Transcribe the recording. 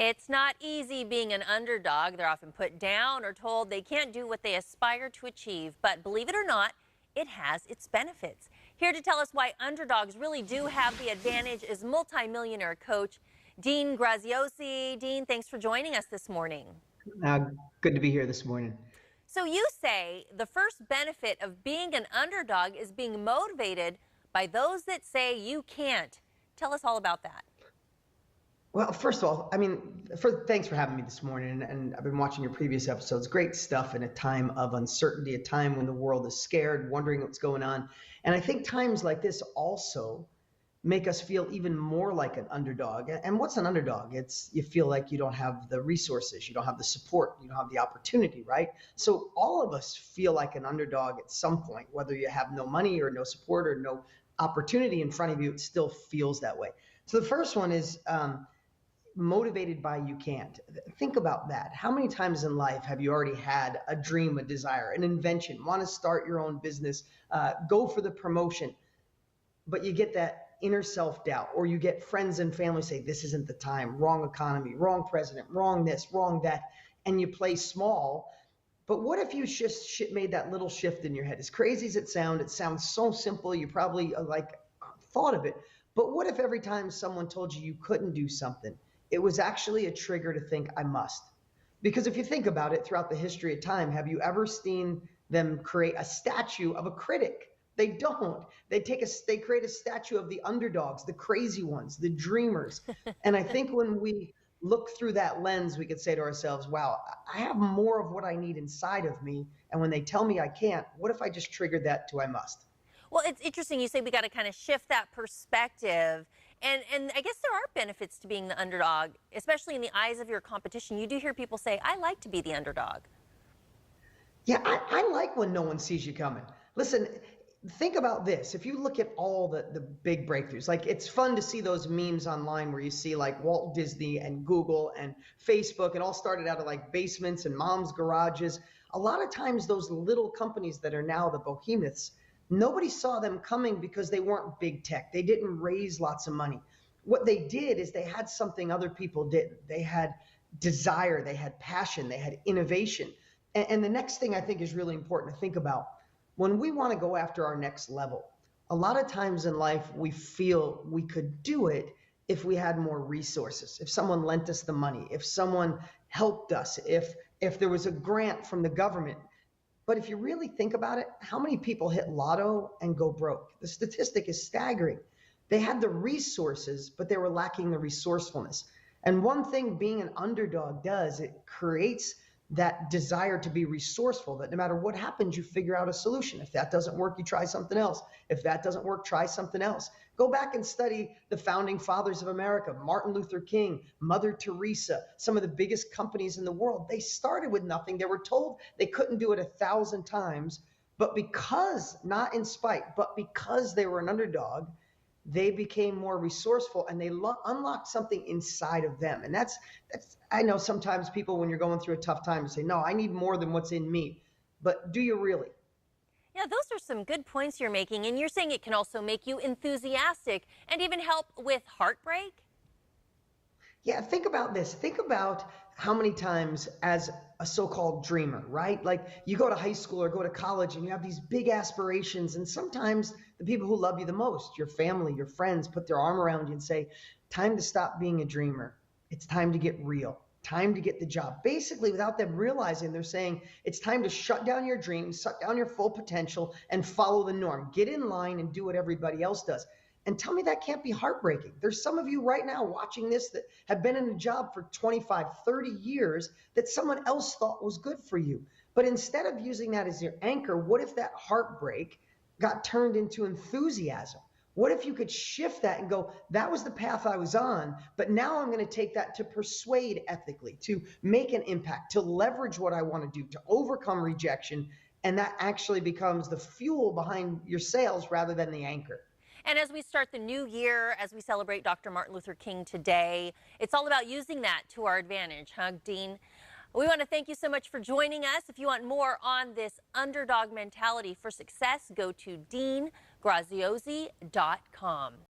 It's not easy being an underdog. They're often put down or told they can't do what they aspire to achieve. But believe it or not, it has its benefits. Here to tell us why underdogs really do have the advantage is multimillionaire coach Dean Graziosi. Dean, thanks for joining us this morning. Uh, Good to be here this morning. So you say the first benefit of being an underdog is being motivated by those that say you can't. Tell us all about that. Well, first of all, thanks for having me this morning. And I've been watching your previous episodes. Great stuff in a time of uncertainty, a time when the world is scared, wondering what's going on. And I think times like this also make us feel even more like an underdog. And what's an underdog? It's you feel like you don't have the resources, you don't have the support, you don't have the opportunity, right? So all of us feel like an underdog at some point, whether you have no money or no support or no opportunity in front of you, it still feels that way. So the first one is motivated by you can't. Think about that. How many times in life have you already had a dream, a desire, an invention, want to start your own business, go for the promotion, but you get that inner self-doubt, or you get friends and family say, this isn't the time, wrong economy, wrong president, wrong this, wrong that, and you play small. But what if you just made that little shift in your head? As crazy as it sounds so simple, you probably thought of it. But what if every time someone told you you couldn't do something, it was actually a trigger to think, I must? Because if you think about it, throughout the history of time, have you ever seen them create a statue of a critic? They don't. They create a statue of the underdogs, the crazy ones, the dreamers. And I think when we look through that lens, we could say to ourselves, wow, I have more of what I need inside of me. And when they tell me I can't, what if I just triggered that to I must? Well, it's interesting. You say we got to kind of shift that perspective. And I guess there are benefits to being the underdog, especially in the eyes of your competition. You do hear people say, I like to be the underdog. Yeah, I like when no one sees you coming. Listen, think about this. If you look at all the big breakthroughs, like it's fun to see those memes online where you see like Walt Disney and Google and Facebook, it all started out of like basements and mom's garages. A lot of times those little companies that are now the behemoths, nobody saw them coming because they weren't big tech. They didn't raise lots of money. What they did is they had something other people didn't. They had desire, they had passion, they had innovation. And the next thing I think is really important to think about, when we want to go after our next level, a lot of times in life we feel we could do it if we had more resources, if someone lent us the money, if someone helped us, if there was a grant from the government. But if you really think about it, how many people hit lotto and go broke? The statistic is staggering. They had the resources, but they were lacking the resourcefulness. And one thing being an underdog does, it creates that desire to be resourceful, that no matter what happens, you figure out a solution. If that doesn't work, you try something else. If that doesn't work, try something else. Go back and study the founding fathers of America, Martin Luther King, Mother Teresa, some of the biggest companies in the world. They started with nothing. They were told they couldn't do it 1,000 times, but because, not in spite, but because they were an underdog, they became more resourceful and they unlocked something inside of them. And that's, I know sometimes people, when you're going through a tough time, say, no, I need more than what's in me. But do you really? Yeah, those are some good points you're making. And you're saying it can also make you enthusiastic and even help with heartbreak? Yeah, think about this. Think about how many times as a so-called dreamer, right? Like you go to high school or go to college and you have these big aspirations. And sometimes the people who love you the most, your family, your friends, put their arm around you and say, time to stop being a dreamer. It's time to get real. Time to get the job. Basically, without them realizing, they're saying it's time to shut down your dreams, shut down your full potential, and follow the norm. Get in line and do what everybody else does. And tell me that can't be heartbreaking. There's some of you right now watching this that have been in a job for 25, 30 years that someone else thought was good for you. But instead of using that as your anchor, what if that heartbreak got turned into enthusiasm? What if you could shift that and go, that was the path I was on, but now I'm going to take that to persuade ethically, to make an impact, to leverage what I want to do, to overcome rejection. And that actually becomes the fuel behind your sales rather than the anchor. And as we start the new year, as we celebrate Dr. Martin Luther King today, it's all about using that to our advantage, huh, Dean? We want to thank you so much for joining us. If you want more on this underdog mentality for success, go to deangraziosi.com.